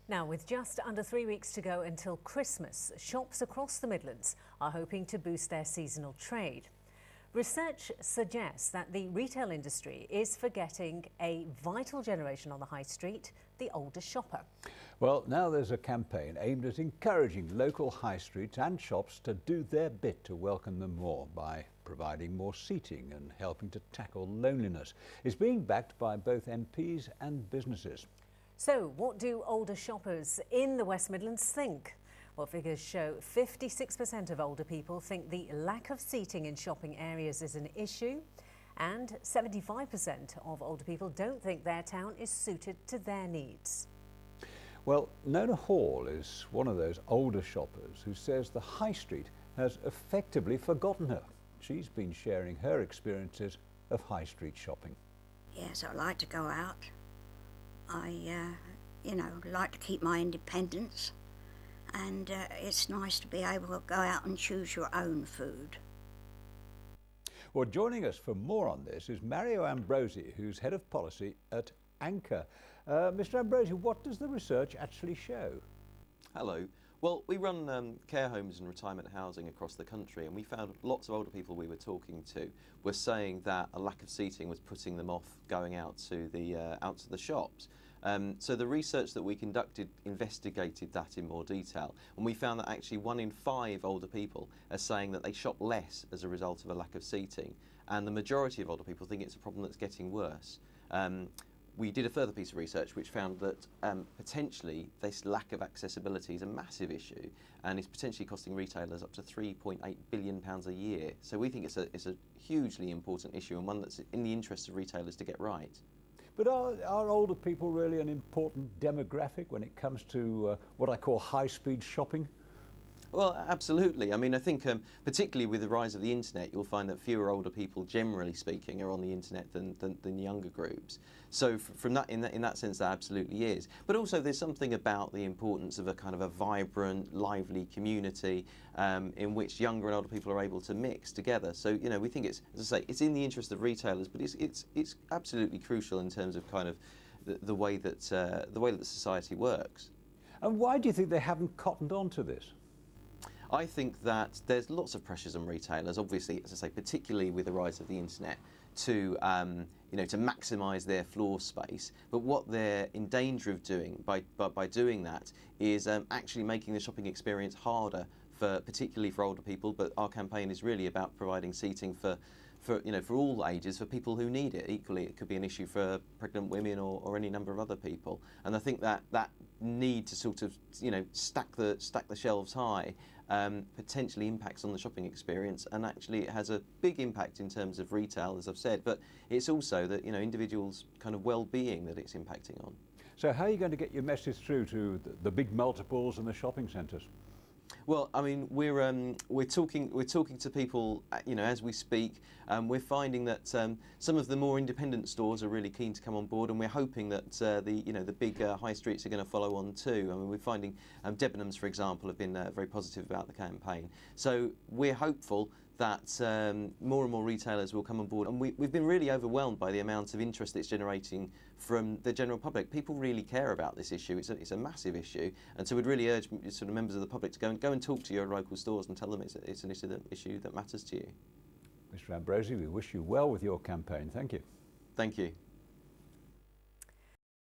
Now, with just under 3 weeks to go until Christmas, shops across the Midlands are hoping to boost their seasonal trade. Research suggests that the retail industry is forgetting a vital generation on the high street, the older shopper. Well, now there's a campaign aimed at encouraging local high streets and shops to do their bit to welcome them more by providing more seating and helping to tackle loneliness. It's being backed by both MPs and businesses. So what do older shoppers in the West Midlands think? Well, figures show 56% of older people think the lack of seating in shopping areas is an issue, and 75% of older people don't think their town is suited to their needs. Well, Nona Hall is one of those older shoppers who says the high street has effectively forgotten her. She's been sharing her experiences of high street shopping. Yes, I like to go out. I, like to keep my independence, and it's nice to be able to go out and choose your own food. Well, joining us for more on this is Mario Ambrosi, who's Head of Policy at Anchor. Mr. Ambrosi, what does the research actually show? Hello. Well, we run care homes and retirement housing across the country, and we found lots of older people we were talking to were saying that a lack of seating was putting them off going out to the shops. So the research that we conducted investigated that in more detail, and we found that actually 1 in 5 older people are saying that they shop less as a result of a lack of seating, and the majority of older people think it's a problem that's getting worse. We did a further piece of research which found that potentially this lack of accessibility is a massive issue and is potentially costing retailers up to £3.8 billion a year. So we think it's a hugely important issue and one that's in the interest of retailers to get right. But are older people really an important demographic when it comes to what I call high-speed shopping? Well, absolutely. I mean, I think particularly with the rise of the internet, you'll find that fewer older people, generally speaking, are on the internet than younger groups. So from that, in that sense, that absolutely is. But also, there's something about the importance of a kind of a vibrant, lively community in which younger and older people are able to mix together. So we think it's, as I say, it's in the interest of retailers, but it's absolutely crucial in terms of kind of the way that the society works. And why do you think they haven't cottoned on to this? I think that there's lots of pressures on retailers, obviously, as I say, particularly with the rise of the internet, to maximise their floor space. But what they're in danger of doing by doing that is actually making the shopping experience harder, particularly for older people. But our campaign is really about providing seating for all ages, for people who need it. Equally, it could be an issue for pregnant women or any number of other people. And I think that need to sort of stack the shelves high potentially impacts on the shopping experience, and actually it has a big impact in terms of retail, as I've said, but it's also that individuals' kind of well-being that it's impacting on. So how are you going to get your message through to the big multiples and the shopping centres? Well, I mean, we're talking to people, as we speak. We're finding that some of the more independent stores are really keen to come on board, and we're hoping that the big high streets are going to follow on too. I mean, we're finding Debenhams, for example, have been very positive about the campaign. So we're hopeful that more and more retailers will come on board, and we've been really overwhelmed by the amount of interest it's generating from the general public. People really care about this issue. It's a massive issue, and so we'd really urge sort of members of the public to go and talk to your local stores and tell them it's an issue that matters to you. Mr. Ambrosi, we wish you well with your campaign. Thank you. Thank you.